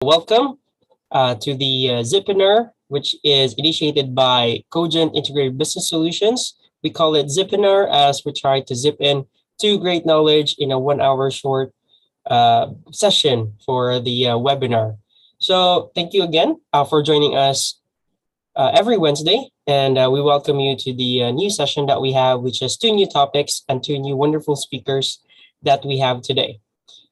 Welcome to the Zipinar, which is initiated by Cogent Integrated Business Solutions. We call it Zipinar as we try to zip in to great knowledge in a 1 hour short session for the webinar. So thank you again for joining us every Wednesday. And we welcome you to the new session that we have, which is two new topics and two new wonderful speakers that we have today.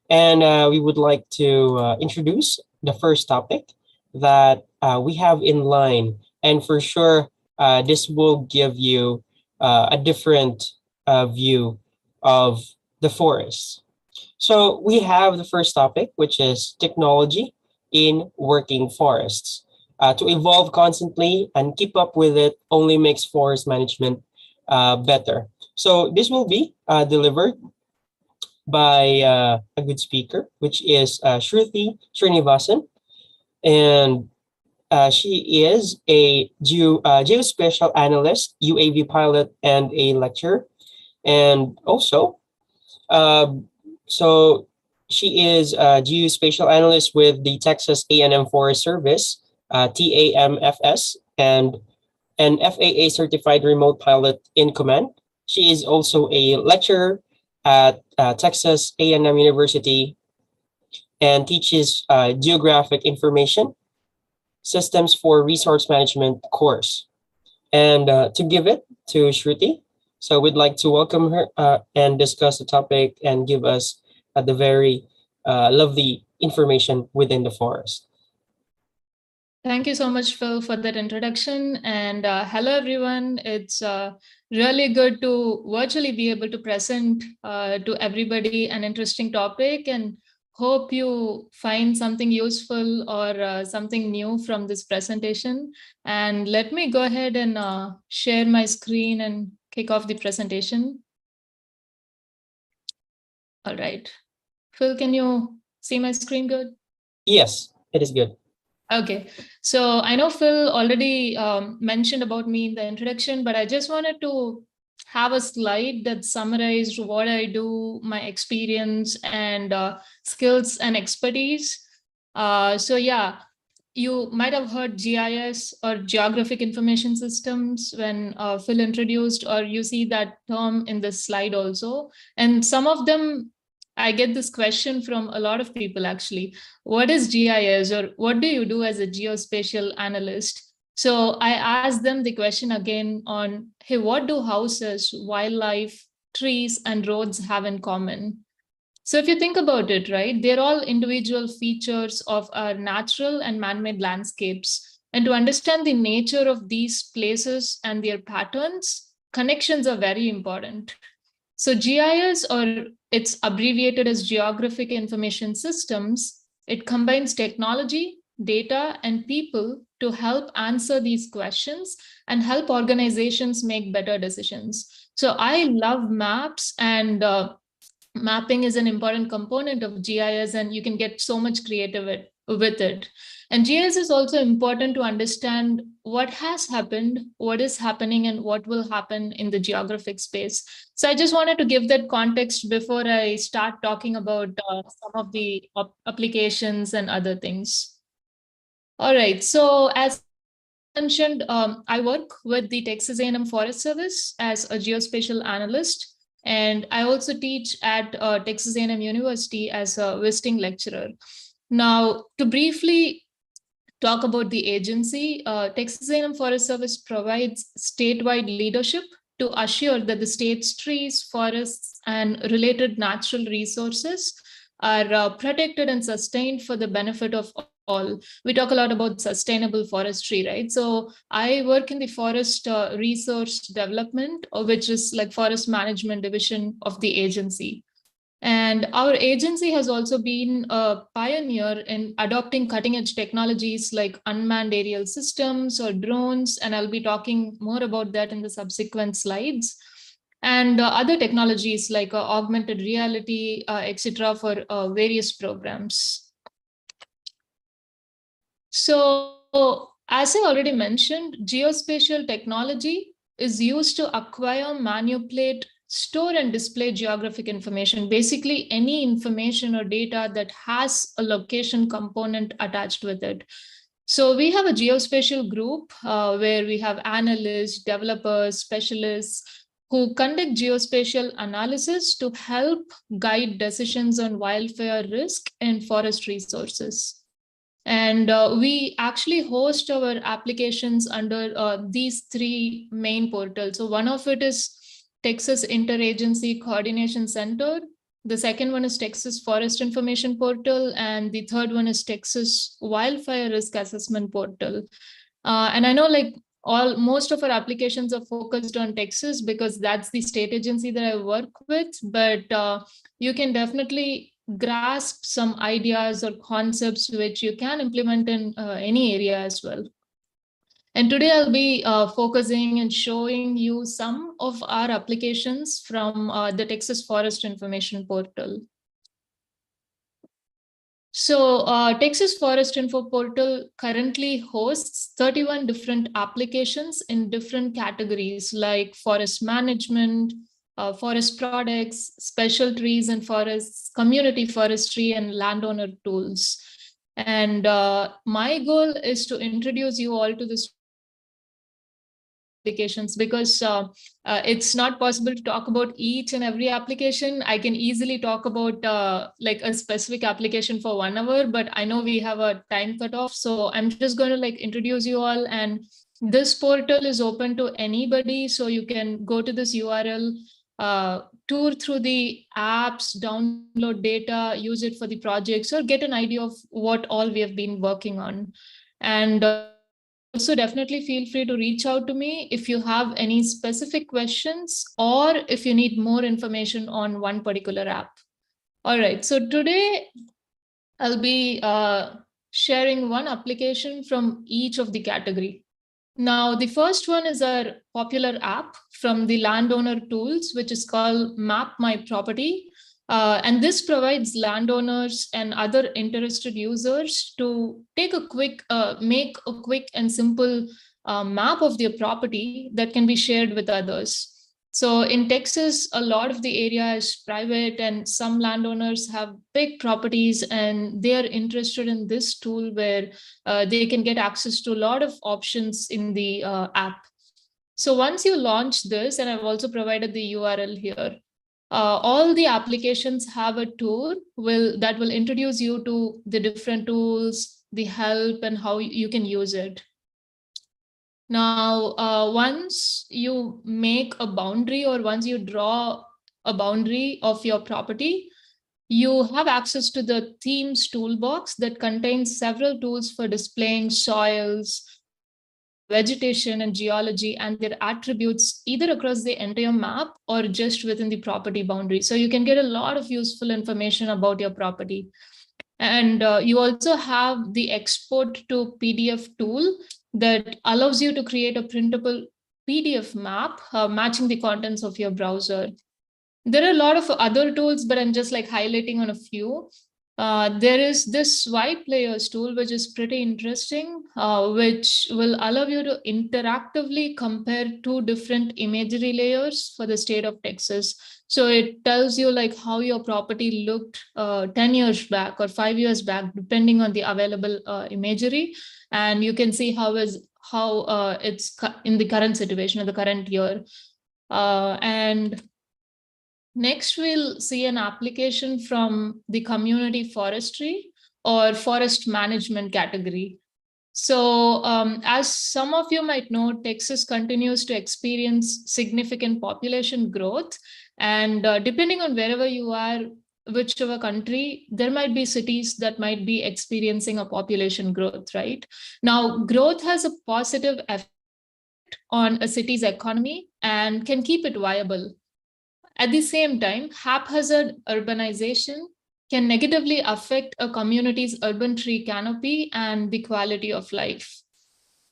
And we would like to introduce the first topic that we have in line. And for sure, this will give you a different view of the forest. So we have the first topic, which is technology in working forests. To evolve constantly and keep up with it only makes forest management better. So this will be delivered by a good speaker, which is Shruti Srinivasan. And she is a geospatial analyst, UAV pilot, and a lecturer. And also, uh, so she is a geospatial analyst with the Texas A&M Forest Service, TAMFS, and an FAA certified remote pilot in command. She is also a lecturer at Texas A&M University and teaches geographic information systems for resource management course. And to give it to Shruti, so we'd like to welcome her and discuss the topic and give us the very lovely information within the forest. Thank you so much, Phil, for that introduction. And hello, everyone. It's really good to virtually be able to present to everybody an interesting topic, and hope you find something useful or something new from this presentation. And let me go ahead and share my screen and kick off the presentation. All right. Phil, can you see my screen good? Yes, it is good. Okay, so I know Phil already mentioned about me in the introduction, but I just wanted to have a slide that summarized what I do, my experience, and skills and expertise. So yeah, you might have heard GIS or Geographic Information Systems when Phil introduced, or you see that term in this slide also. And some of them, I get this question from a lot of people actually. What is GIS, or what do you do as a geospatial analyst? So I asked them the question again on, hey, what do houses, wildlife, trees, and roads have in common? So if you think about it, right, they're all individual features of our natural and man-made landscapes. And to understand the nature of these places and their patterns, connections are very important. So GIS, or it's abbreviated as Geographic Information Systems, it combines technology, data, and people to help answer these questions and help organizations make better decisions. So I love maps, and mapping is an important component of GIS, and you can get so much creative with it. And GIS is also important to understand what has happened, what is happening, and what will happen in the geographic space. So I just wanted to give that context before I start talking about some of the applications and other things. All right, so as mentioned, I work with the Texas A&M Forest Service as a geospatial analyst. And I also teach at Texas A&M University as a visiting lecturer. Now, to briefly talk about the agency, Texas A&M Forest Service provides statewide leadership to assure that the state's trees, forests, and related natural resources are protected and sustained for the benefit of all. We talk a lot about sustainable forestry, right? So I work in the forest resource development, which is like forest management division of the agency. And our agency has also been a pioneer in adopting cutting edge technologies like unmanned aerial systems or drones. And I'll be talking more about that in the subsequent slides. And other technologies like augmented reality, etc., for various programs. So, as I already mentioned, geospatial technology is used to acquire, manipulate, store and display geographic information, basically any information or data that has a location component attached with it. So we have a geospatial group where we have analysts, developers, specialists who conduct geospatial analysis to help guide decisions on wildfire risk and forest resources. And we actually host our applications under these three main portals. So one of it is Texas Interagency Coordination Center. The second one is Texas Forest Information Portal, and the third one is Texas Wildfire Risk Assessment Portal. And I know like most of our applications are focused on Texas because that's the state agency that I work with, but you can definitely grasp some ideas or concepts which you can implement in any area as well. And today I'll be focusing and showing you some of our applications from the Texas Forest Information Portal. So Texas Forest Info Portal currently hosts 31 different applications in different categories like forest management, forest products, special trees and forests, community forestry, and landowner tools. And my goal is to introduce you all to this applications because it's not possible to talk about each and every application. I can easily talk about like a specific application for 1 hour, but I know we have a time cutoff. So I'm just going to like introduce you all, and this portal is open to anybody. So you can go to this URL, tour through the apps, download data, use it for the projects, or get an idea of what all we have been working on. And also definitely feel free to reach out to me if you have any specific questions or if you need more information on one particular app. All right, so today I'll be sharing one application from each of the category. Now, the first one is our popular app from the landowner tools, which is called Map My Property. And this provides landowners and other interested users to take a quick, make a quick and simple map of their property that can be shared with others. So in Texas, a lot of the area is private and some landowners have big properties and they are interested in this tool where they can get access to a lot of options in the app. So once you launch this, and I've also provided the URL here, all the applications have a tour that will introduce you to the different tools, the help, and how you can use it. Now, once you make a boundary or once you draw a boundary of your property, you have access to the themes toolbox that contains several tools for displaying soils, vegetation and geology and their attributes either across the entire map or just within the property boundary. So you can get a lot of useful information about your property. And you also have the export to PDF tool that allows you to create a printable PDF map matching the contents of your browser. There are a lot of other tools, but I'm just like highlighting on a few. There is this swipe layers tool, which is pretty interesting, which will allow you to interactively compare two different imagery layers for the state of Texas. So it tells you like how your property looked 10 years back or 5 years back, depending on the available imagery. And you can see how it's in the current situation or the current year. And next, we'll see an application from the community forestry or forest management category. So as some of you might know, Texas continues to experience significant population growth. And depending on wherever you are, whichever country, there might be cities that might be experiencing a population growth, right? Now, growth has a positive effect on a city's economy and can keep it viable. At the same time, haphazard urbanization can negatively affect a community's urban tree canopy and the quality of life.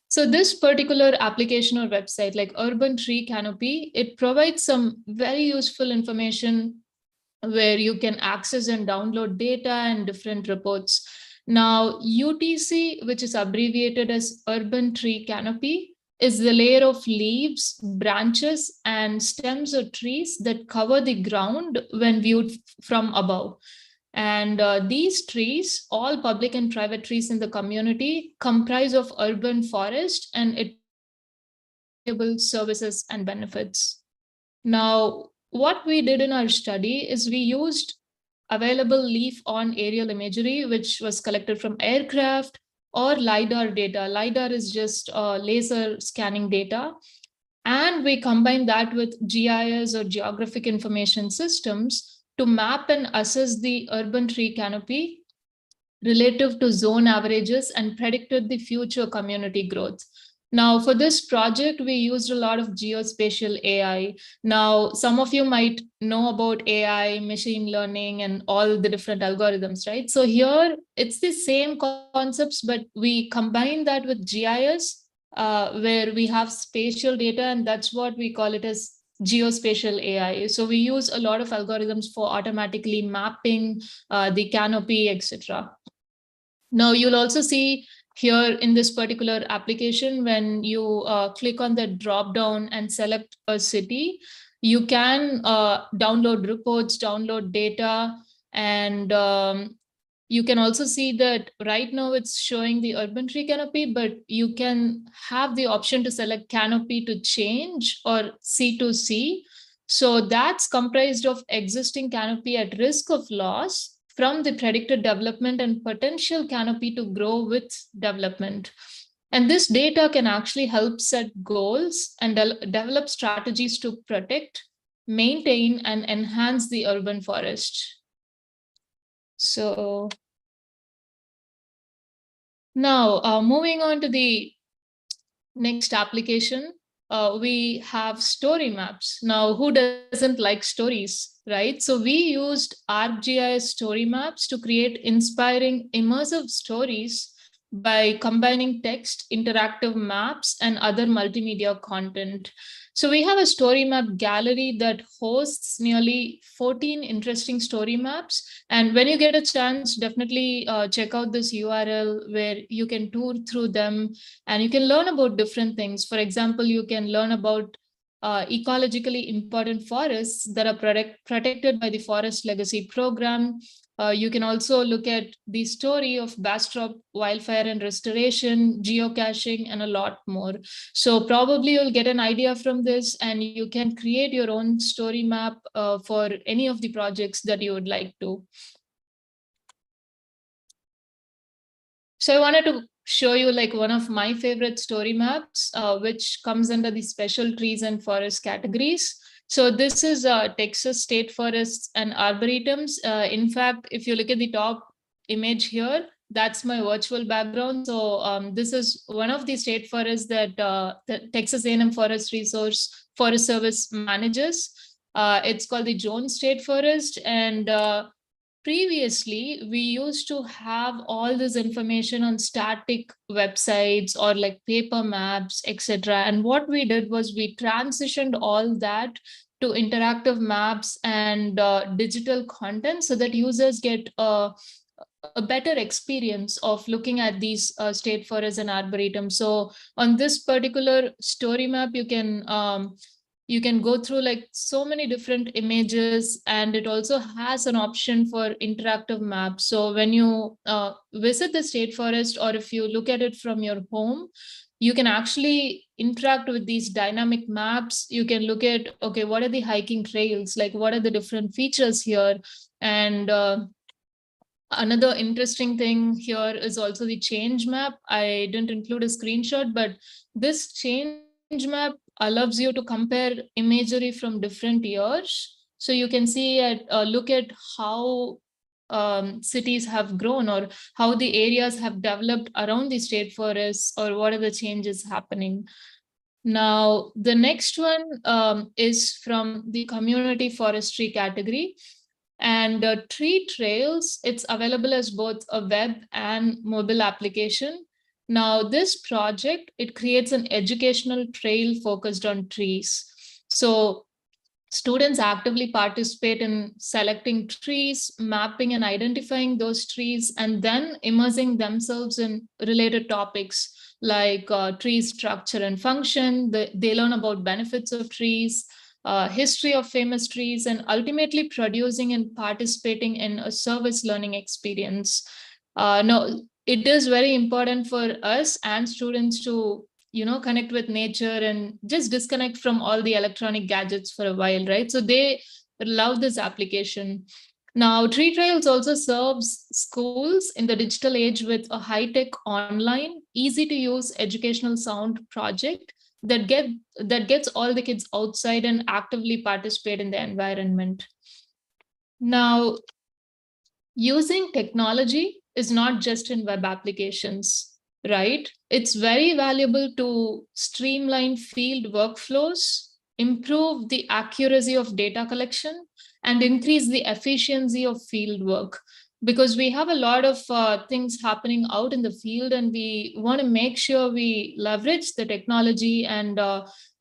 So this particular application or website like Urban Tree Canopy, it provides some very useful information where you can access and download data and different reports. Now, UTC, which is abbreviated as Urban Tree Canopy, is the layer of leaves, branches, and stems of trees that cover the ground when viewed from above. And these trees, all public and private trees in the community, comprise of urban forest, and it services and benefits. Now, what we did in our study is we used available leaf-on aerial imagery, which was collected from aircraft or LiDAR data. LiDAR is just laser scanning data. And we combined that with GIS or geographic information systems to map and assess the urban tree canopy relative to zone averages and predicted the future community growth. Now, for this project, we used a lot of geospatial AI. Now, some of you might know about AI, machine learning, and all the different algorithms, right? So here, it's the same concepts, but we combine that with GIS, where we have spatial data, and that's what we call it as geospatial AI. So we use a lot of algorithms for automatically mapping the canopy, etc. Now you'll also see here in this particular application, when you click on the drop down and select a city, you can download reports, download data, and you can also see that right now it's showing the urban tree canopy, but you can have the option to select canopy to change or C2C. So that's comprised of existing canopy at risk of loss from the predicted development and potential canopy to grow with development. And this data can actually help set goals and develop strategies to protect, maintain, and enhance the urban forest. So now moving on to the next application, we have story maps. Now, who doesn't like stories, right? So we used ArcGIS story maps to create inspiring, immersive stories by combining text, interactive maps, and other multimedia content. So we have a story map gallery that hosts nearly 14 interesting story maps. And when you get a chance, definitely check out this URL where you can tour through them and you can learn about different things. For example, you can learn about ecologically important forests that are protected by the Forest Legacy Program. You can also look at the story of Bastrop wildfire and restoration, geocaching, and a lot more. So probably you'll get an idea from this and you can create your own story map for any of the projects that you would like to. So I wanted to show you like one of my favorite story maps, which comes under the special trees and forest categories. So this is Texas state forests and arboretums. In fact, if you look at the top image here, that's my virtual background. So this is one of the state forests that the Texas A&M Forest Forest Service manages. It's called the Jones State Forest, and previously we used to have all this information on static websites or like paper maps, etc. And what we did was we transitioned all that to interactive maps and digital content so that users get a better experience of looking at these state forests and arboretums. So on this particular story map, you can go through like so many different images, and it also has an option for interactive maps. So when you visit the state forest, or if you look at it from your home, you can actually interact with these dynamic maps. You can look at, okay, what are the hiking trails? Like, what are the different features here? And another interesting thing here is also the change map. I didn't include a screenshot, but this change map allows you to compare imagery from different years. So you can see look at how cities have grown or how the areas have developed around the state forests, or what are the changes happening. Now, the next one is from the community forestry category. And Tree Trails, it's available as both a web and mobile application. Now, this project, it creates an educational trail focused on trees. So Students actively participate in selecting trees, mapping and identifying those trees, and then immersing themselves in related topics like tree structure and function. They learn about benefits of trees, history of famous trees, and ultimately producing and participating in a service learning experience. Now, it is very important for us and students to connect with nature and just disconnect from all the electronic gadgets for a while, right? So they love this application. Now, Tree Trails also serves schools in the digital age with a high-tech online, easy to use educational sound project that gets all the kids outside and actively participate in the environment. Now, using technology is not just in web applications, right? It's very valuable to streamline field workflows, improve the accuracy of data collection, and increase the efficiency of field work. Because we have a lot of things happening out in the field, and we want to make sure we leverage the technology and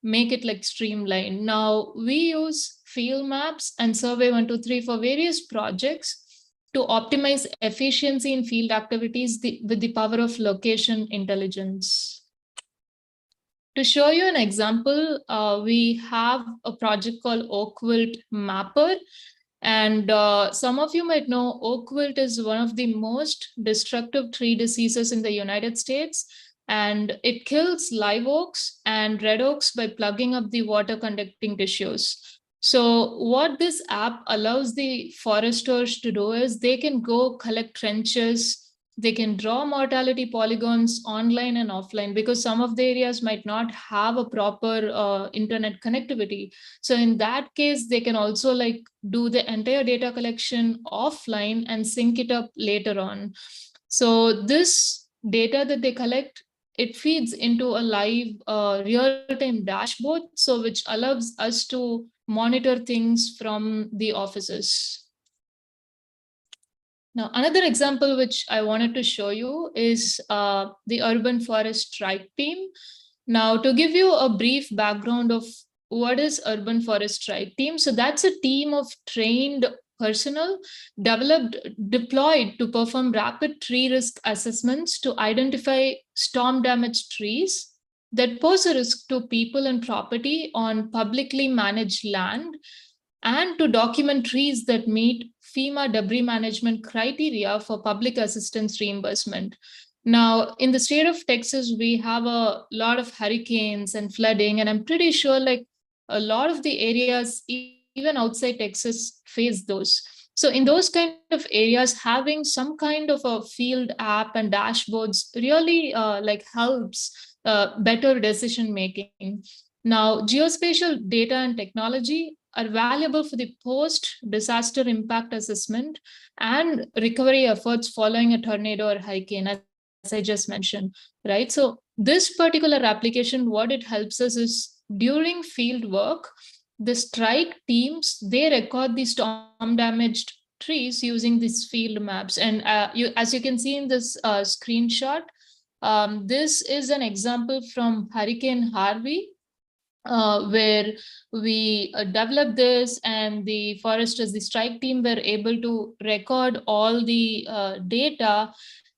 make it like streamlined. Now, we use field maps and Survey 123 for various projects to optimize efficiency in field activities with the power of location intelligence. To show you an example, we have a project called Oak Wilt Mapper. And some of you might know oak wilt is one of the most destructive tree diseases in the United States. And it kills live oaks and red oaks by plugging up the water conducting tissues. So what this app allows the foresters to do is they can go collect trenches, they can draw mortality polygons online and offline, because some of the areas might not have a proper internet connectivity. So in that case, they can also like do the entire data collection offline and sync it up later on. So this data that they collect, it feeds into a live real-time dashboard, so which allows us to monitor things from the offices. Now, another example which I wanted to show you is the Urban Forest Strike Team. Now, to give you a brief background of what is Urban Forest Strike Team, so that's a team of trained personnel deployed to perform rapid tree risk assessments to identify storm damaged trees that pose a risk to people and property on publicly managed land, and to document trees that meet FEMA debris management criteria for public assistance reimbursement. Now, in the state of Texas, we have a lot of hurricanes and flooding, and I'm pretty sure like a lot of the areas, even outside Texas, face those. So in those kind of areas, having some kind of a field app and dashboards really like helps better decision making. Now, geospatial data and technology are valuable for the post-disaster impact assessment and recovery efforts following a tornado or hurricane, as I just mentioned, right? So this particular application, what it helps us is during field work, the strike teams, they record the storm damaged trees using these field maps. And as you can see in this screenshot, this is an example from Hurricane Harvey, where we developed this, and the foresters, the strike team, were able to record all the data,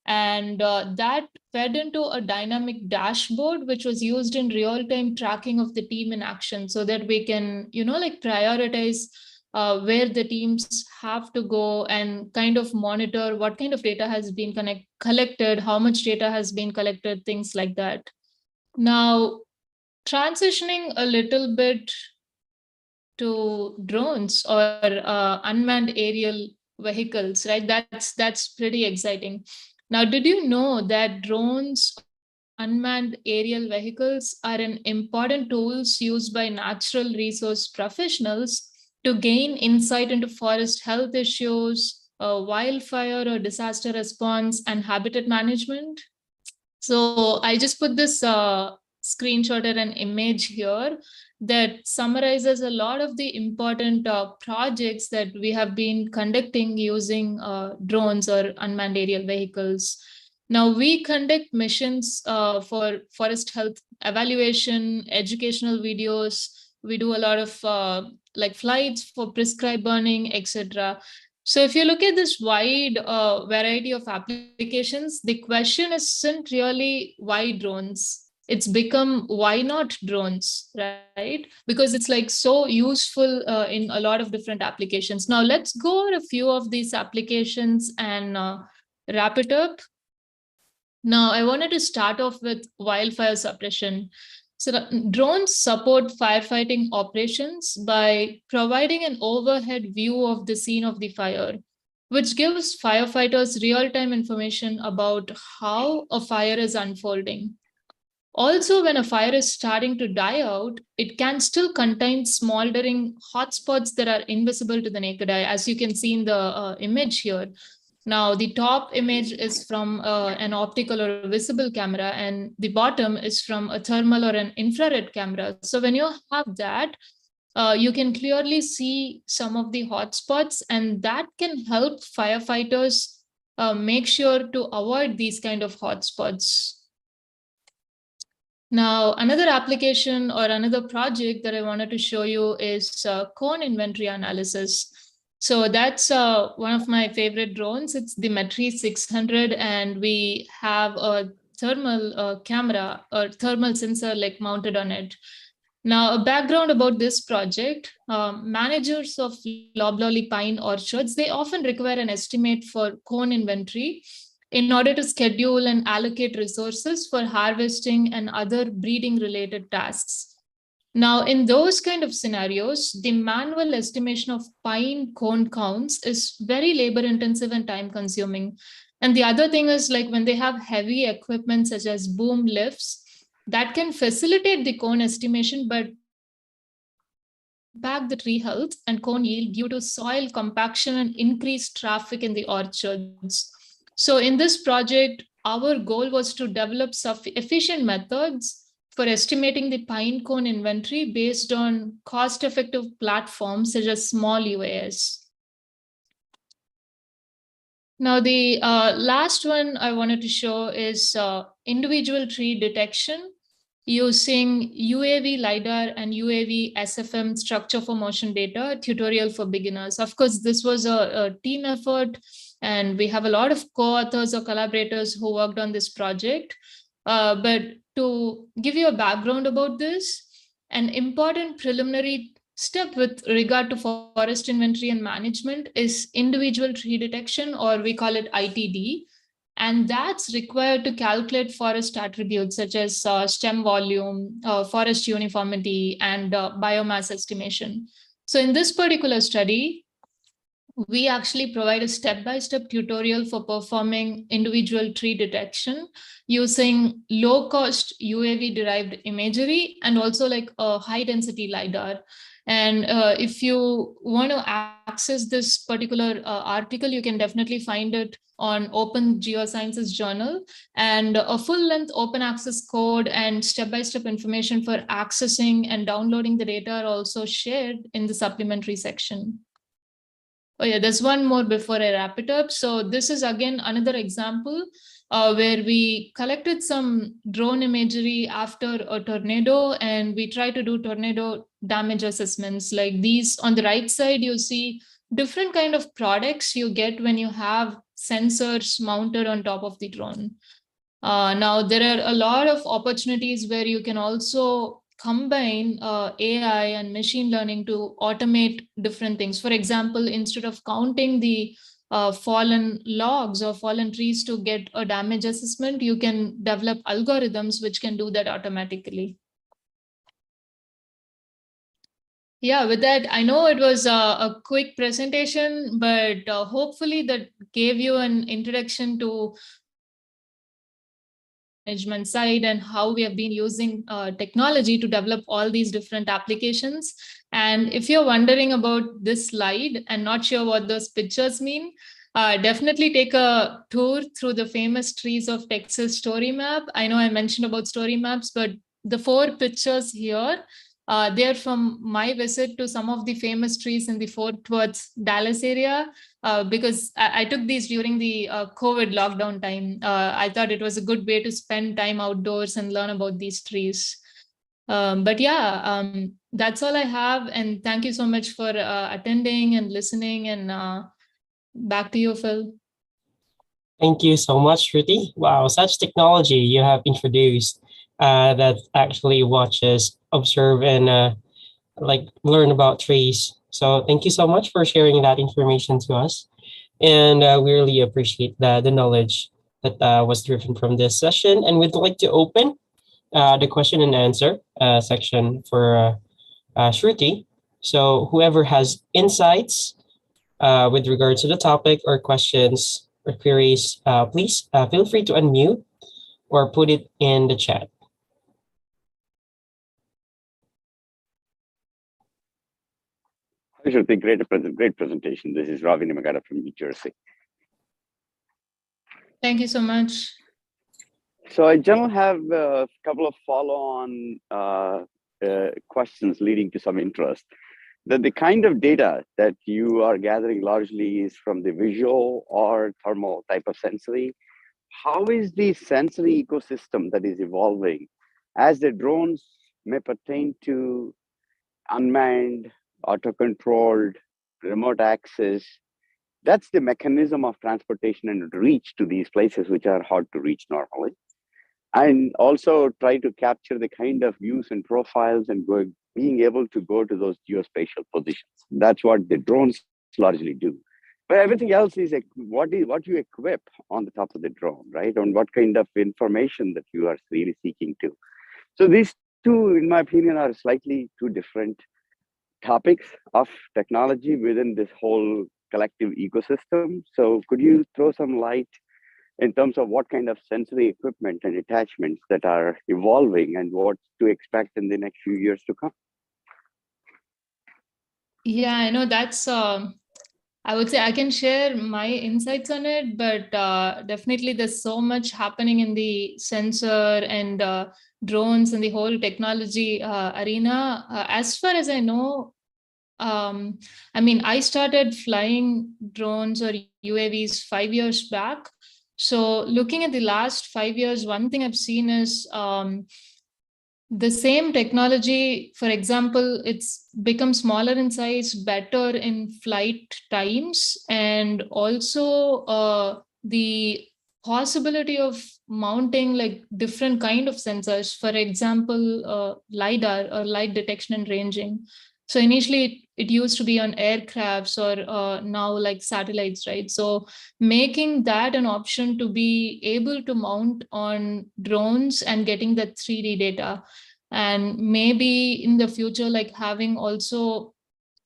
and that fed into a dynamic dashboard, which was used in real-time tracking of the team in action, so that we can, like prioritize where the teams have to go and kind of monitor what kind of data has been collected, how much data has been collected, things like that. Now, transitioning a little bit to drones or unmanned aerial vehicles, right? That's pretty exciting. Now, did you know that drones or unmanned aerial vehicles are an important tools used by natural resource professionals to gain insight into forest health issues, wildfire or disaster response, and habitat management? So I just put this screenshot and an image here that summarizes a lot of the important projects that we have been conducting using drones or unmanned aerial vehicles. Now, we conduct missions for forest health evaluation, educational videos, We do a lot of like flights for prescribed burning, etc. So if you look at this wide variety of applications, the question isn't really why drones. It's become why not drones, right? Because it's like so useful in a lot of different applications. Now let's go over a few of these applications and wrap it up. Now, I wanted to start off with wildfire suppression. So, drones support firefighting operations by providing an overhead view of the scene of the fire, which gives firefighters real time information about how a fire is unfolding. Also, when a fire is starting to die out, it can still contain smoldering hotspots that are invisible to the naked eye, as you can see in the image here. Now, the top image is from an optical or visible camera, and the bottom is from a thermal or an infrared camera. So when you have that, you can clearly see some of the hotspots, and that can help firefighters make sure to avoid these kind of hotspots. Now, another application or another project that I wanted to show you is cone inventory analysis. So that's one of my favorite drones. It's the Metri 600, and we have a thermal camera or thermal sensor like mounted on it. Now, a background about this project, managers of loblolly pine orchards, they often require an estimate for cone inventory in order to schedule and allocate resources for harvesting and other breeding related tasks. Now, in those kind of scenarios, the manual estimation of pine cone counts is very labor intensive and time consuming. And the other thing is, like, when they have heavy equipment such as boom lifts, that can facilitate the cone estimation, but impact the tree health and cone yield due to soil compaction and increased traffic in the orchards. So in this project, our goal was to develop efficient methods for estimating the pine cone inventory based on cost-effective platforms such as small UAS. Now, the last one I wanted to show is individual tree detection using UAV LiDAR and UAV SFM structure for motion data tutorial for beginners. Of course, this was a team effort, and we have a lot of co-authors or collaborators who worked on this project. But to give you a background about this, an important preliminary step with regard to forest inventory and management is individual tree detection, or we call it ITD. And that's required to calculate forest attributes such as stem volume, forest uniformity, and biomass estimation. So in this particular study, we actually provide a step-by-step tutorial for performing individual tree detection using low-cost UAV-derived imagery and also like a high-density LiDAR. And if you want to access this particular article, you can definitely find it on Open Geosciences Journal, and a full-length open access code and step-by-step information for accessing and downloading the data are also shared in the supplementary section. Oh yeah, there's one more before I wrap it up. So this is again another example where we collected some drone imagery after a tornado, and we try to do tornado damage assessments. Like these on the right side, you see different kind of products you get when you have sensors mounted on top of the drone. Now, there are a lot of opportunities where you can also combine AI and machine learning to automate different things. For example, instead of counting the fallen logs or fallen trees to get a damage assessment, you can develop algorithms which can do that automatically. Yeah, with that, I know it was a quick presentation, but hopefully that gave you an introduction to management side and how we have been using technology to develop all these different applications. And if you're wondering about this slide and not sure what those pictures mean, definitely take a tour through the famous trees of Texas story map. I know I mentioned about story maps, but the 4 pictures here, they're from my visit to some of the famous trees in the Fort Worth, Dallas area. Because I took these during the COVID lockdown time. I thought it was a good way to spend time outdoors and learn about these trees. But yeah, that's all I have. And thank you so much for attending and listening. And back to you, Phil. Thank you so much, Shruti. Wow, such technology you have introduced that actually watches, observe, and like learn about trees. So thank you so much for sharing that information to us. And we really appreciate the knowledge that was driven from this session. And we'd like to open the question and answer section for Shruti. So whoever has insights with regards to the topic or questions or queries, please feel free to unmute or put it in the chat. Hi, Shruti. Great presentation. This is Ravi Nimagada from New Jersey. Thank you so much. So I generally have a couple of follow-on questions leading to some interest. The kind of data that you are gathering largely is from the visual or thermal type of sensory. How is the sensory ecosystem that is evolving as the drones may pertain to unmanned, auto-controlled, remote access? That's the mechanism of transportation and reach to these places which are hard to reach normally. And also try to capture the kind of views and profiles and being able to go to those geospatial positions. That's what the drones largely do. But everything else is what you equip on the top of the drone, right? On what kind of information that you are really seeking to. So these two, in my opinion, are slightly two different topics of technology within this whole collective ecosystem. So could you throw some light in terms of what kind of sensory equipment and attachments that are evolving and what to expect in the next few years to come? Yeah, I know that's, I would say I can share my insights on it, but definitely there's so much happening in the sensor and drones and the whole technology arena. As far as I know, I mean, I started flying drones or UAVs 5 years back. So looking at the last 5 years, one thing I've seen is the same technology, for example, it's become smaller in size, better in flight times, and also the possibility of mounting like different kind of sensors, for example, LiDAR or light detection and ranging. So initially it used to be on aircrafts or now like satellites, right? So making that an option to be able to mount on drones and getting that 3D data. And maybe in the future, like having also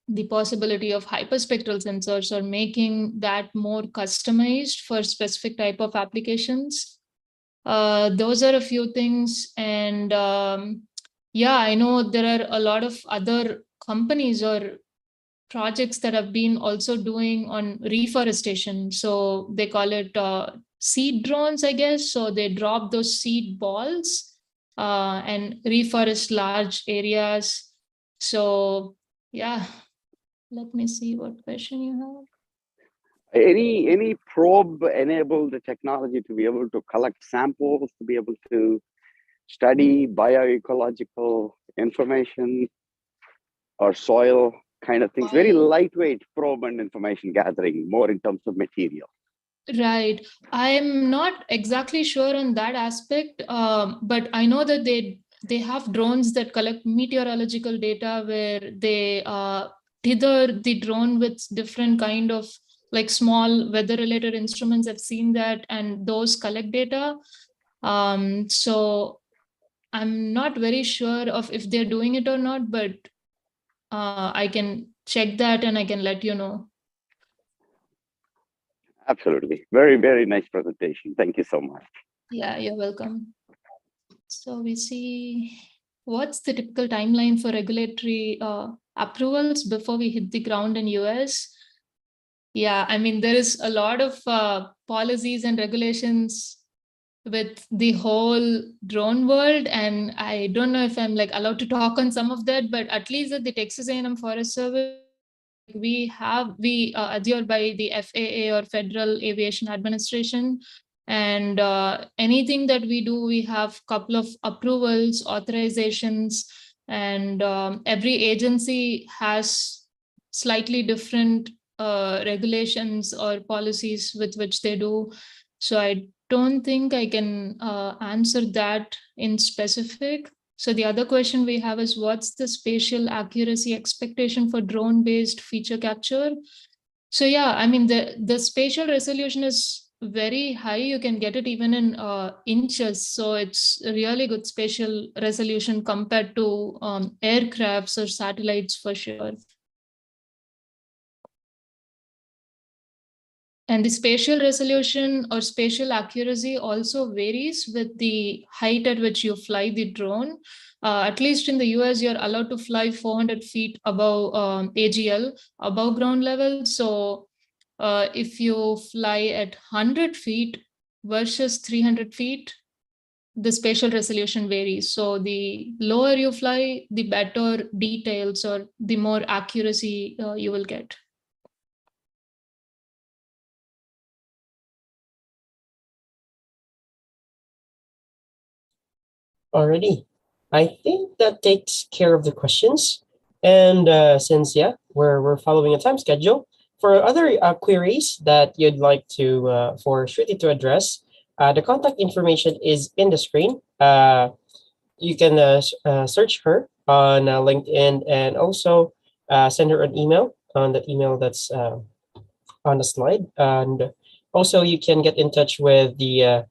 the possibility of hyperspectral sensors or making that more customized for specific type of applications. Those are a few things. And yeah, I know there are a lot of other companies or projects that have been also doing on reforestation. So they call it seed drones, I guess. So they drop those seed balls and reforest large areas. So yeah, let me see what question you have. Any probe enabled technology to be able to collect samples, to be able to study bioecological information or soil kind of things? Very lightweight probe and information gathering, more in terms of material. Right. I'm not exactly sure on that aspect, but I know that they have drones that collect meteorological data where they tether the drone with different kind of like small weather related instruments. I've seen that, and those collect data. So I'm not very sure of if they're doing it or not, but I can check that and I can let you know. Absolutely. Very, very nice presentation. Thank you so much. Yeah, you're welcome. So we see what's the typical timeline for regulatory approvals before we hit the ground in US? Yeah, I mean, there is a lot of policies and regulations with the whole drone world. And I don't know if I'm like allowed to talk on some of that, but at least at the Texas A&M Forest Service, we adhere by the FAA or Federal Aviation Administration. And anything that we do, we have a couple of approvals, authorizations, and every agency has slightly different regulations or policies with which they do. So I don't think I can answer that in specific. So the other question we have is, what's the spatial accuracy expectation for drone-based feature capture? So yeah, I mean, the spatial resolution is very high. You can get it even in inches. So it's a really good spatial resolution compared to aircrafts or satellites for sure. And the spatial resolution or spatial accuracy also varies with the height at which you fly the drone. At least in the US, you're allowed to fly 400 feet above AGL, above ground level. So if you fly at 100 feet versus 300 feet, the spatial resolution varies. So the lower you fly, the better details or the more accuracy you will get. Alrighty. I think that takes care of the questions. And since we're following a time schedule, for other queries that you'd like to for Shruti to address, the contact information is in the screen. You can search her on LinkedIn and also send her an email on the email that's on the slide. And also, you can get in touch with the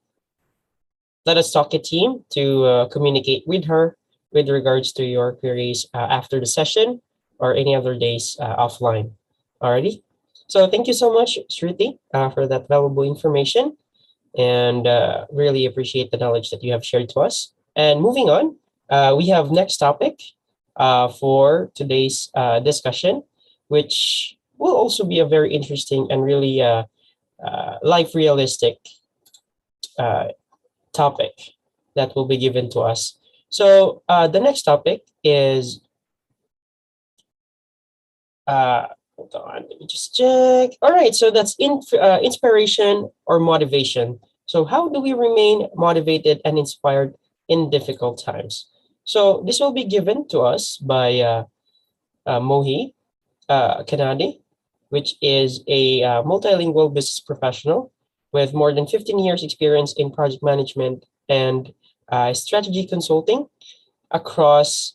LetUsTalkIt team to communicate with her with regards to your queries after the session or any other days offline. Alrighty. So thank you so much, Shruti, for that valuable information, and really appreciate the knowledge that you have shared to us. And moving on, we have next topic for today's discussion, which will also be a very interesting and really life realistic uh, topic that will be given to us. So the next topic is, hold on, let me just check. All right, so that's inspiration or motivation. So how do we remain motivated and inspired in difficult times? So this will be given to us by Mohit Kanadi, which is a multilingual business professional with more than 15 years experience in project management and strategy consulting across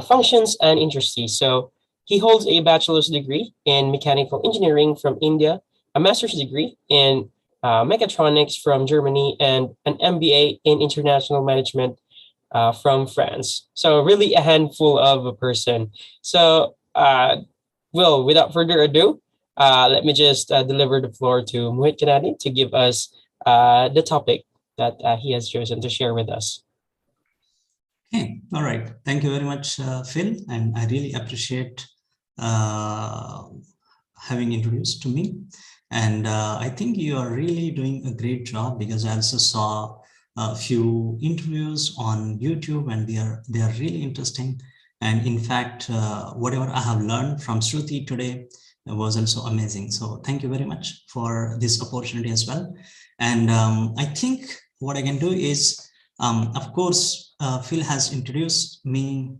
functions and industries. So he holds a bachelor's degree in mechanical engineering from India, a master's degree in mechatronics from Germany, and an MBA in international management from France. So really a handful of a person. So well, without further ado, let me just deliver the floor to Mohit Kanadi to give us the topic that he has chosen to share with us. Okay, all right. Thank you very much, Phil, and I really appreciate having introduced to me. And I think you are really doing a great job, because I also saw a few interviews on YouTube, and they are really interesting. And in fact, whatever I have learned from Shruti today was also amazing. So thank you very much for this opportunity as well. And I think what I can do is, of course, Phil has introduced me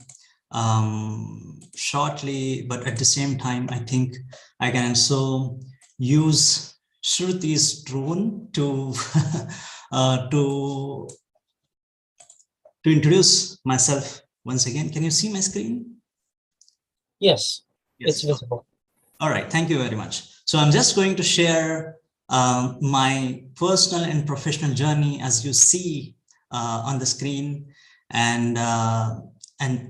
shortly, but at the same time, I think I can also use Shruti's drone to to introduce myself once again. Can you see my screen? Yes, it's visible. All right, thank you very much. So I'm just going to share my personal and professional journey, as you see on the screen, and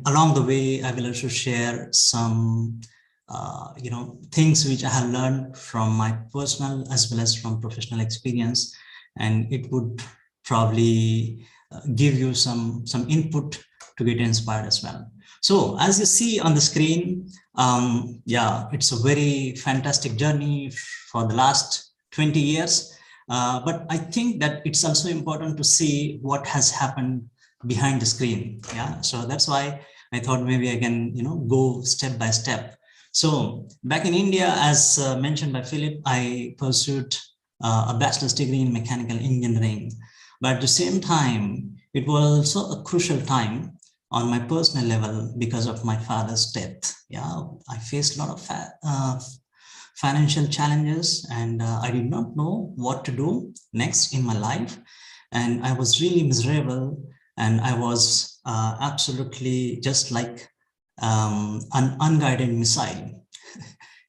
along the way, I will also share some things which I have learned from my personal as well as from professional experience, and it would probably give you some input to get inspired as well. So as you see on the screen, it's a very fantastic journey for the last 20 years. But I think that it's also important to see what has happened behind the screen. Yeah, so that's why I thought maybe I can, go step by step. So back in India, as mentioned by Philip, I pursued a bachelor's degree in mechanical engineering. But at the same time, it was also a crucial time on my personal level because of my father's death. Yeah, I faced a lot of financial challenges, and I did not know what to do next in my life. And I was really miserable, and I was absolutely just like an unguided missile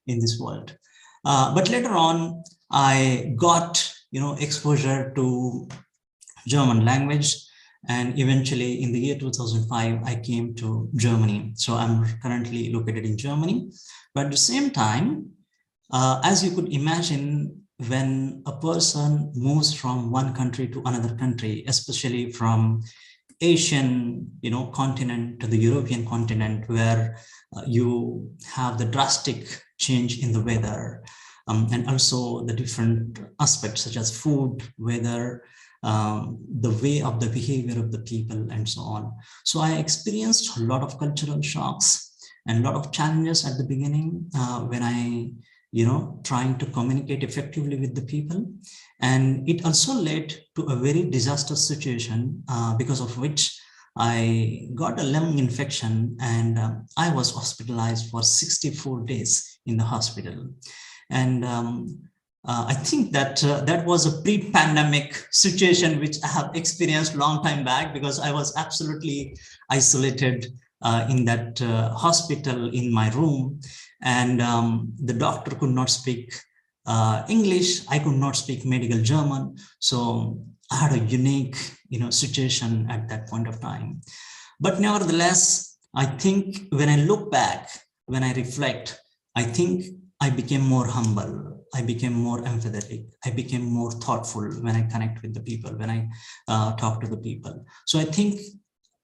in this world. But later on, I got exposure to German language, and eventually in the year 2005, I came to Germany. So I'm currently located in Germany. But at the same time, as you could imagine, when a person moves from one country to another country, especially from Asian continent to the European continent, where you have the drastic change in the weather, and also the different aspects such as food, weather, the way of the behavior of the people, and so on. So I experienced a lot of cultural shocks and a lot of challenges at the beginning when I trying to communicate effectively with the people. And it also led to a very disastrous situation because of which I got a lung infection, and I was hospitalized for 64 days in the hospital. And I think that that was a pre-pandemic situation which I have experienced long time back, because I was absolutely isolated in that hospital in my room, and the doctor could not speak English. I could not speak medical German. So I had a unique situation at that point of time. But nevertheless, I think when I look back, when I reflect, I think I became more humble. I became more empathetic. I became more thoughtful when I connect with the people, when I talk to the people. So I think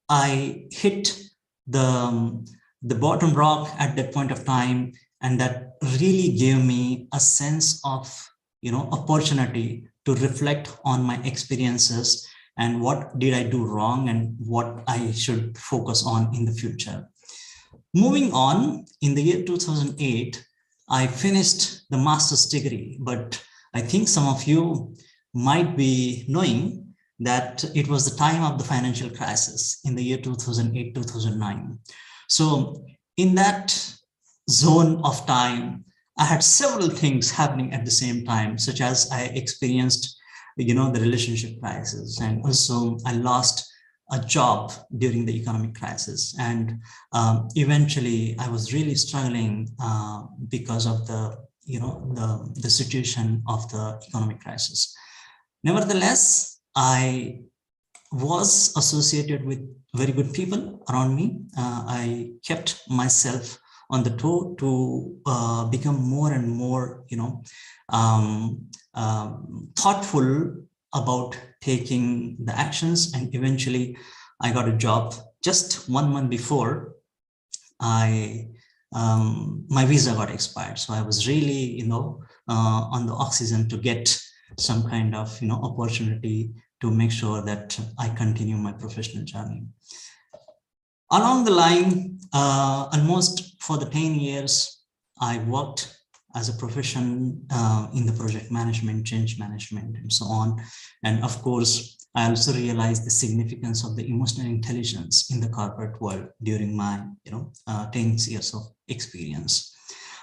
I hit the bottom rock at that point of time, and that really gave me a sense of opportunity to reflect on my experiences and what did I do wrong and what I should focus on in the future. Moving on, in the year 2008, I finished the master's degree, but I think some of you might be knowing that it was the time of the financial crisis in the year 2008-2009. So in that zone of time, I had several things happening at the same time, such as I experienced, the relationship crisis, and also I lost a job during the economic crisis. And eventually I was really struggling because of the situation of the economic crisis. Nevertheless, I was associated with very good people around me. I kept myself on the toe to become more and more, thoughtful about taking the actions. And eventually I got a job just 1 month before my visa got expired. So I was really, on the oxygen to get some kind of, opportunity to make sure that I continue my professional journey. Along the line, almost for the 10 years, I worked as a profession in the project management, change management, and so on. And of course, I also realized the significance of the emotional intelligence in the corporate world during my 10 years of experience.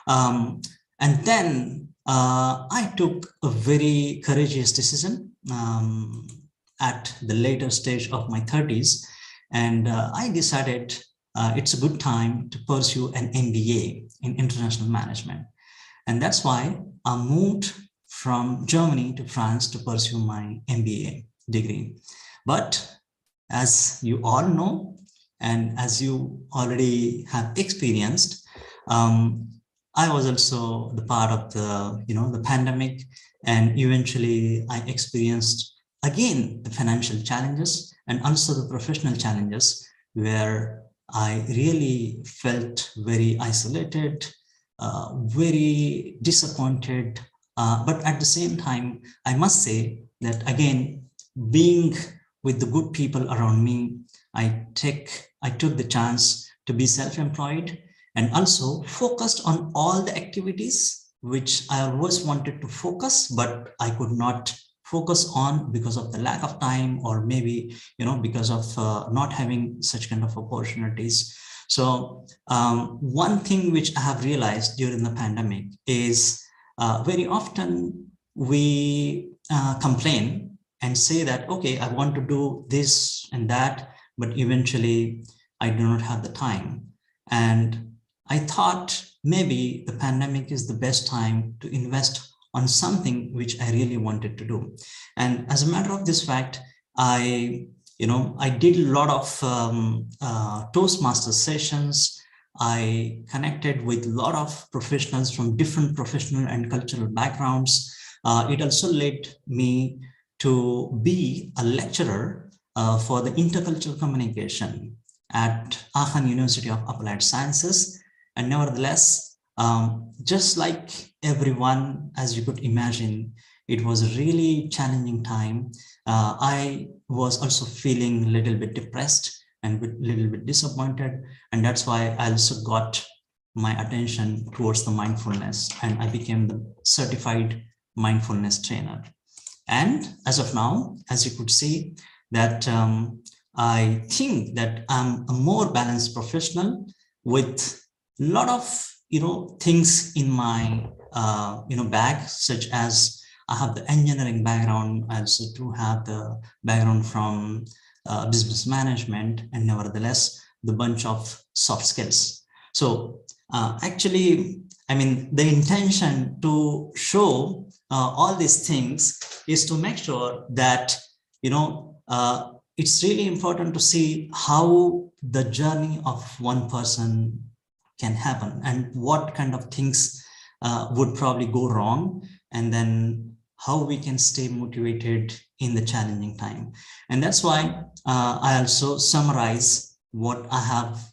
And then I took a very courageous decision at the later stage of my 30s. And I decided it's a good time to pursue an MBA in international management. And that's why I moved from Germany to France to pursue my MBA degree. But as you all know, and as you already have experienced, I was also the part of the pandemic, and eventually I experienced again the financial challenges and also the professional challenges, where I really felt very isolated, very disappointed. But at the same time, I must say that again, being with the good people around me, I took the chance to be self-employed and also focused on all the activities which I always wanted to focus, but I could not focus on because of the lack of time, or maybe, because of not having such kind of opportunities. So one thing which I have realized during the pandemic is very often we complain and say that, okay, I want to do this and that, but eventually I do not have the time. And I thought maybe the pandemic is the best time to invest on something which I really wanted to do. And as a matter of this fact, I did a lot of Toastmasters sessions. I connected with a lot of professionals from different professional and cultural backgrounds. It also led me to be a lecturer for the intercultural communication at Aachen University of Applied Sciences. And nevertheless, just like everyone, as you could imagine, it was a really challenging time. I was also feeling a little bit depressed and a little bit disappointed. And that's why I also got my attention towards the mindfulness, and I became the certified mindfulness trainer. And as of now, as you could see, that I think that I'm a more balanced professional with a lot of things in my bag, such as I have the engineering background. I also do have the background from business management, and nevertheless the bunch of soft skills. So actually, the intention to show all these things is to make sure that it's really important to see how the journey of one person can happen and what kind of things would probably go wrong, and then how we can stay motivated in the challenging time. And that's why I also summarize what I have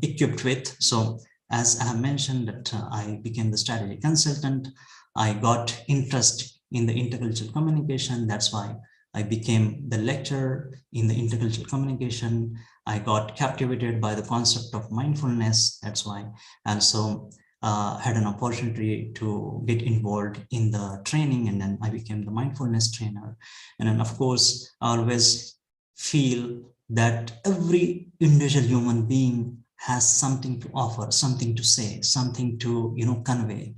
equipped with. So as I have mentioned that I became the strategy consultant, I got interest in the intercultural communication. That's why I became the lecturer in the intercultural communication. I got captivated by the concept of mindfulness. That's why I also had an opportunity to get involved in the training, and then I became the mindfulness trainer. And then, of course, I always feel that every individual human being has something to offer, something to say, something to convey.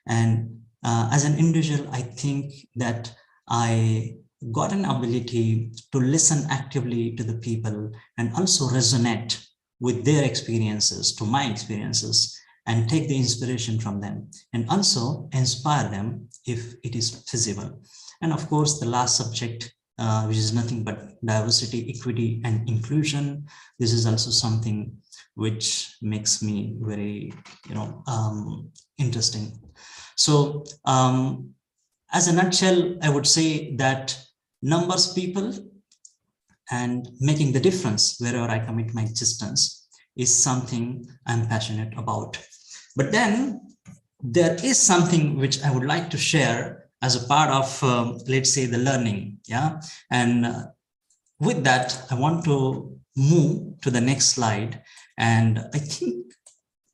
And as an individual, I think that I got an ability to listen actively to the people and also resonate with their experiences to my experiences and take the inspiration from them and also inspire them if it is feasible. And of course, the last subject, which is nothing but diversity, equity, and inclusion. This is also something which makes me very, interesting. So as a nutshell, I would say that numbers people and making the difference wherever I commit my existence is something I'm passionate about. But then there is something which I would like to share as a part of, let's say, the learning. Yeah. And with that, I want to move to the next slide. And I think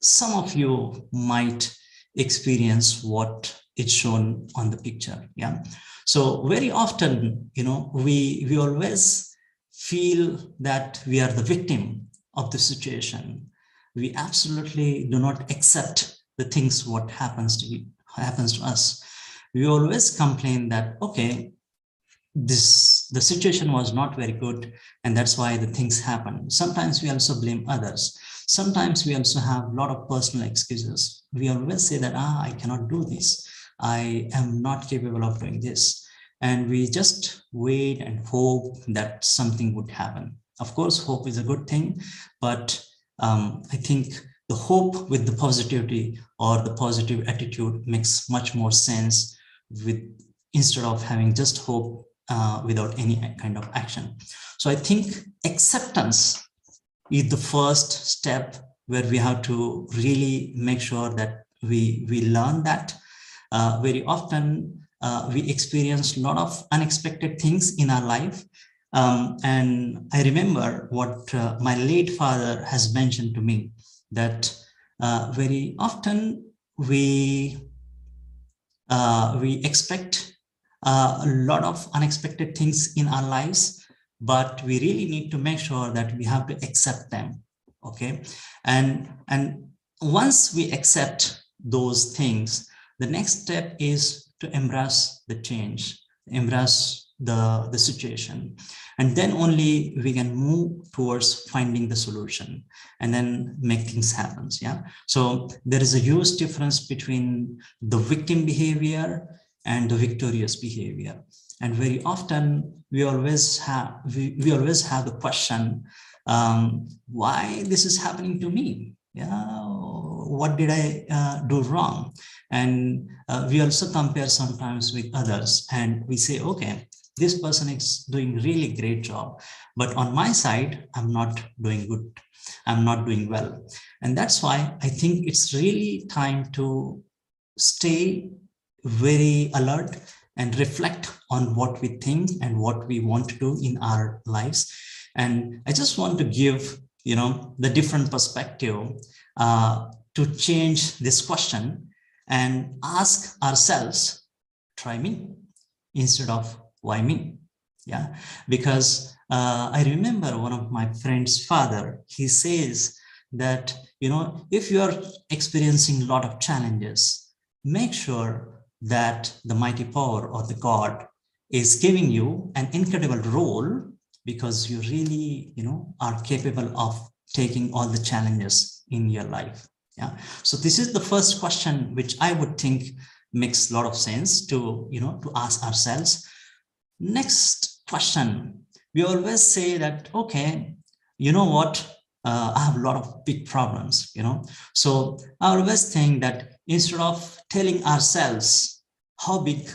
some of you might experience what is shown on the picture. Yeah. So very often, we always feel that we are the victim of the situation. We absolutely do not accept the things what happens to us. We always complain that, okay, the situation was not very good, and that's why the things happen. Sometimes we also blame others. Sometimes we also have a lot of personal excuses. We always say that, I cannot do this. I am not capable of doing this. And we just wait and hope that something would happen. Of course, hope is a good thing, but I think the hope with the positivity or the positive attitude makes much more sense instead of having just hope without any kind of action. So I think acceptance is the first step where we have to really make sure that we learn that. Very often we experience a lot of unexpected things in our life. And I remember what my late father has mentioned to me, that very often we We expect a lot of unexpected things in our lives, but we really need to make sure that we have to accept them. Okay. And once we accept those things, the next step is to embrace the change, embrace the situation. And then only we can move towards finding the solution and then make things happen. Yeah. So there is a huge difference between the victim behavior and the victorious behavior. And very often we always have the question, why this is happening to me? Yeah, what did I do wrong? And we also compare sometimes with others, and we say, okay, this person is doing really great job, but on my side, I'm not doing good. I'm not doing well. And that's why I think it's really time to stay very alert and reflect on what we think and what we want to do in our lives. And I just want to give, the different perspective to change this question and ask ourselves, try me instead of why me? Yeah, because I remember one of my friend's father, he says that, if you are experiencing a lot of challenges, make sure that the mighty power or the God is giving you an incredible role, because you really, are capable of taking all the challenges in your life. Yeah. So this is the first question, which I would think makes a lot of sense to, to ask ourselves. Next question, we always say that, okay, you know what? I have a lot of big problems, So I always think that instead of telling ourselves how big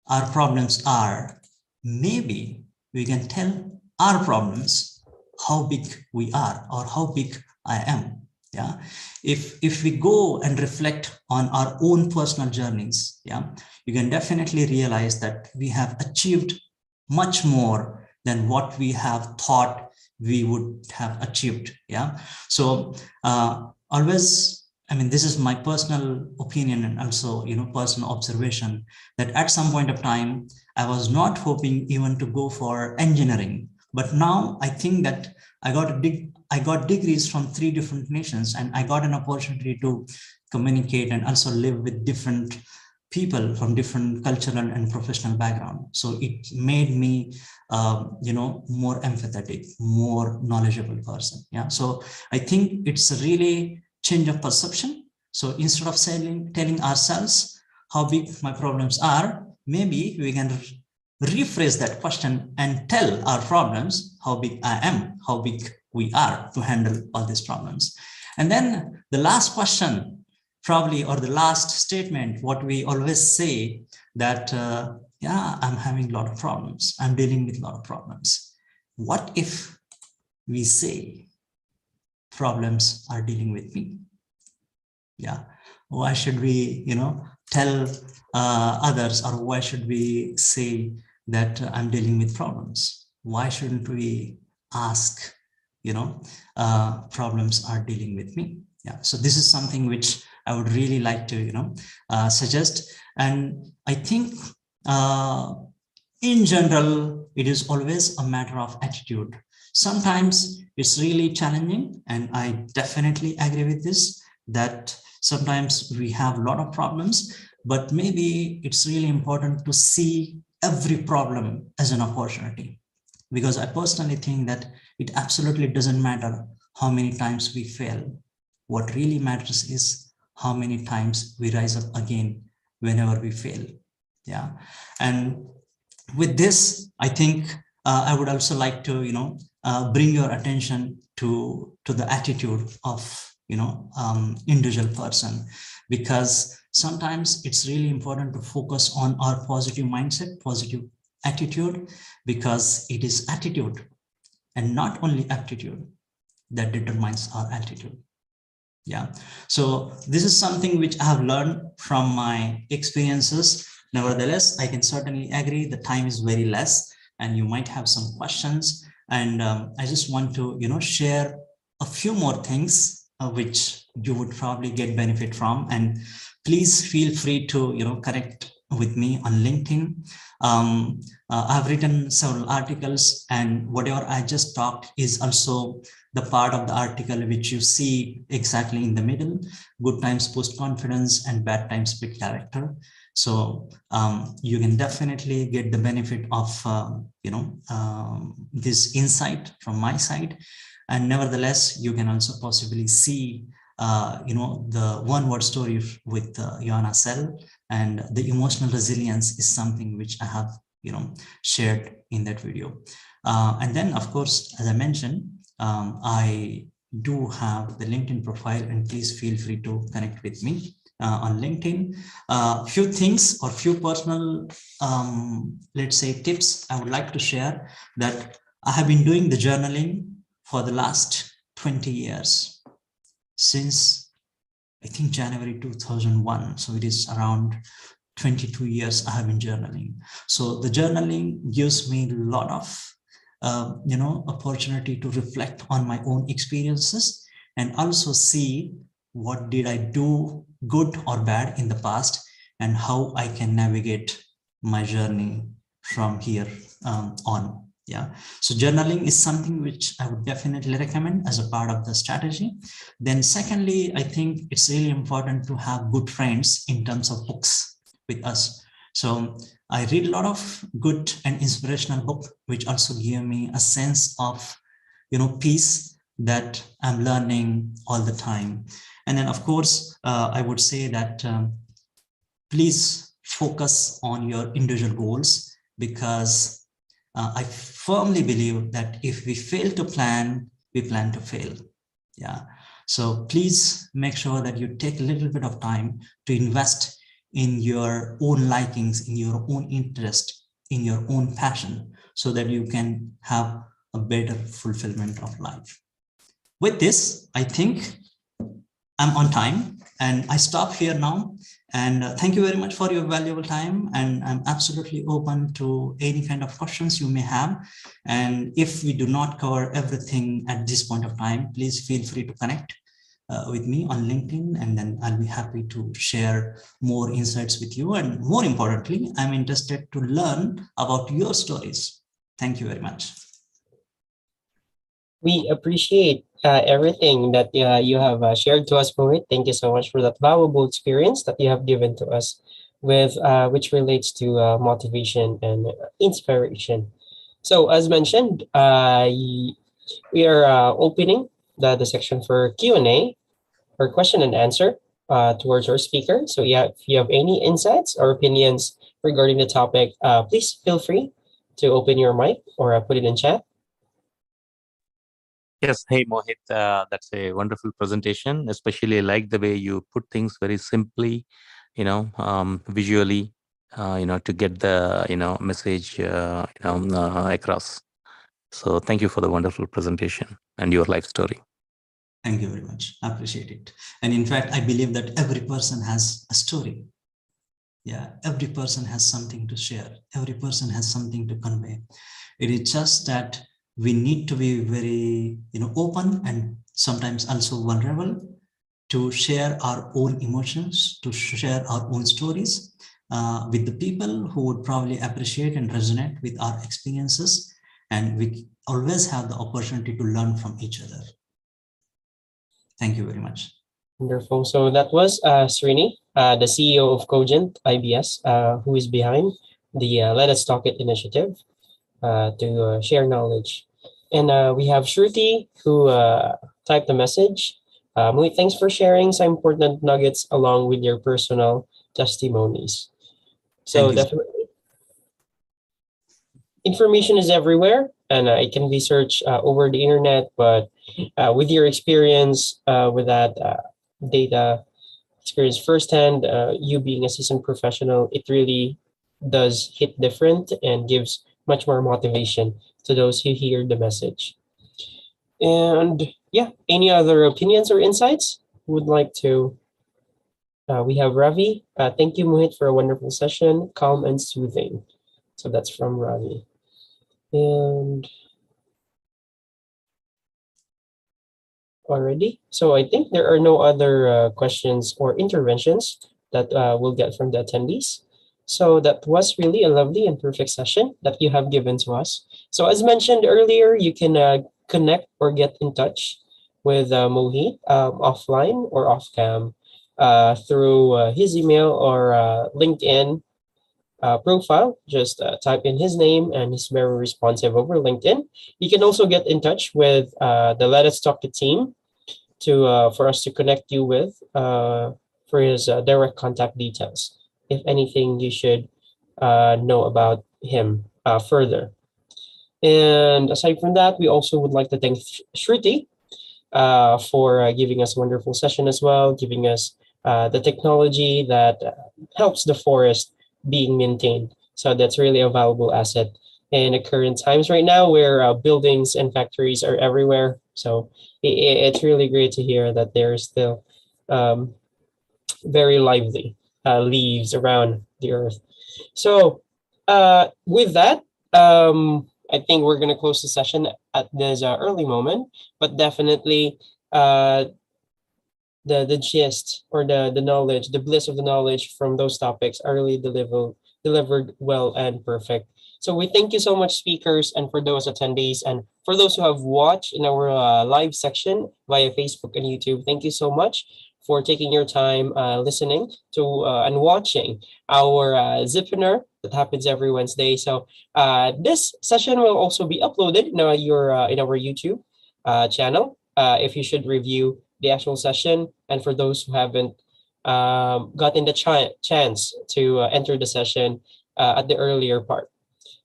our problems are, maybe we can tell our problems how big we are or how big I am. Yeah. If we go and reflect on our own personal journeys, yeah, you can definitely realize that we have achieved much more than what we have thought we would have achieved. Yeah. So always, I mean, this is my personal opinion and also, personal observation, that at some point of time, I was not hoping even to go for engineering. But now I think that I got degrees from 3 different nations, and I got an opportunity to communicate and also live with different people from different cultural and professional background. So it made me, more empathetic, more knowledgeable person. Yeah. So I think it's a really change of perception. So instead of telling ourselves how big my problems are, maybe we can rephrase that question and tell our problems how big I am, how big we are to handle all these problems. And then the last question, probably, or the last statement, what we always say, that, yeah, I'm having a lot of problems. I'm dealing with a lot of problems. What if we say problems are dealing with me? Yeah. Why should we, tell others, or why should we say that I'm dealing with problems? Why shouldn't we ask, problems are dealing with me? Yeah. So this is something which I would really like to, suggest. And I think in general, it is always a matter of attitude. Sometimes it's really challenging, and I definitely agree with this, that sometimes we have a lot of problems, but maybe it's really important to see every problem as an opportunity. Because I personally think that it absolutely doesn't matter how many times we fail. What really matters is how many times we rise up again whenever we fail. Yeah. And with this, I think I would also like to, bring your attention to the attitude of, individual person, because sometimes it's really important to focus on our positive mindset, positive attitude, because it is attitude and not only aptitude that determines our altitude. Yeah. So this is something which I have learned from my experiences. Nevertheless, I can certainly agree the time is very less and you might have some questions. And I just want to, share a few more things which you would probably get benefit from. And please feel free to, connect with me on LinkedIn. I've written several articles, and whatever I just talked is also the part of the article which you see exactly in the middle: good times boost confidence and bad times build character. So you can definitely get the benefit of this insight from my side. And nevertheless, you can also possibly see the one-word story with Joanna Sell, and the emotional resilience is something which I have shared in that video. And then, of course, as I mentioned, I do have the LinkedIn profile, and please feel free to connect with me on LinkedIn. Few things or few personal, let's say, tips I would like to share, that I have been doing the journaling for the last 20 years, since I think January 2001. So it is around 22 years I have been journaling. So the journaling gives me a lot of opportunity to reflect on my own experiences, and also see what did I do good or bad in the past, and how I can navigate my journey from here on. Yeah, so journaling is something which I would definitely recommend as a part of the strategy. Then secondly, I think it's really important to have good friends in terms of books with us. So I read a lot of good and inspirational books, which also give me a sense of, peace, that I'm learning all the time. And then, of course, I would say that please focus on your individual goals, because I firmly believe that if we fail to plan, we plan to fail. Yeah. So please make sure that you take a little bit of time to invest in your own likings, in your own interest, in your own passion, so that you can have a better fulfillment of life. With this, I think I'm on time, and I stop here now. And thank you very much for your valuable time. And I'm absolutely open to any kind of questions you may have. And if we do not cover everything at this point of time, please feel free to connect with me on LinkedIn, and then I'll be happy to share more insights with you. And more importantly, I'm interested to learn about your stories. Thank you very much. We appreciate everything that you have shared to us, Mohit. Thank you so much for that valuable experience that you have given to us, with which relates to motivation and inspiration. So, as mentioned, we are opening the section for Q&A, or question and answer, towards our speaker. So, yeah, if you have any insights or opinions regarding the topic, please feel free to open your mic or put it in chat. Yes, hey Mohit, that's a wonderful presentation. Especially like the way you put things very simply, visually, to get the message, across. So thank you for the wonderful presentation and your life story. Thank you very much. I appreciate it. And in fact, I believe that every person has a story. Yeah, every person has something to share. Every person has something to convey. It is just that we need to be very, open, and sometimes also vulnerable, to share our own emotions, to share our own stories with the people who would probably appreciate and resonate with our experiences. And we always have the opportunity to learn from each other. Thank you very much. Wonderful. So that was Srini, the CEO of Cogent IBS, who is behind the Let Us Talk It initiative to share knowledge. And we have Shruti, who typed the message. Mohit, thanks for sharing some important nuggets along with your personal testimonies. So definitely, information is everywhere, and it can be searched over the internet. But with your experience with that data experience firsthand, you being a seasoned professional, it really does hit different and gives much more motivation to those who hear the message. And yeah, any other opinions or insights would like to? We have Ravi. Thank you, Mohit, for a wonderful session, calm and soothing. So that's from Ravi. And already. So I think there are no other questions or interventions that we'll get from the attendees. So that was really a lovely and perfect session that you have given to us. So as mentioned earlier, you can connect or get in touch with Mohit offline or off cam through his email or LinkedIn profile. Just type in his name, and he's very responsive over LinkedIn. You can also get in touch with the Let Us Talk It team to for us to connect you with for his direct contact details. If anything, you should know about him further. And aside from that, we also would like to thank Shruti for giving us a wonderful session as well, giving us the technology that helps the forest being maintained. So that's really a valuable asset in the current times right now where buildings and factories are everywhere. So it's really great to hear that there's still um, very lively leaves around the earth. So with that, I think we're going to close the session at this early moment, but definitely uh, the gist or the knowledge, the bliss of the knowledge from those topics are really delivered well and perfect. So we thank you so much, speakers, and for those attendees, and for those who have watched in our live section via Facebook and YouTube. Thank you so much for taking your time listening to and watching our Zipinar that happens every Wednesday. So this session will also be uploaded in in our YouTube channel. If you should review the actual session, and for those who haven't gotten the chance to enter the session at the earlier part.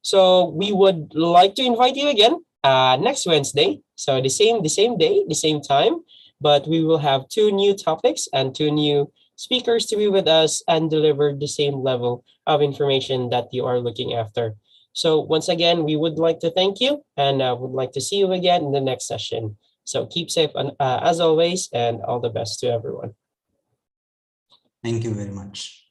So we would like to invite you again next Wednesday. So the same day, the same time, but we will have two new topics and two new speakers to be with us and deliver the same level of information that you are looking after. So once again, we would like to thank you and would like to see you again in the next session. So keep safe as always, and all the best to everyone. Thank you very much.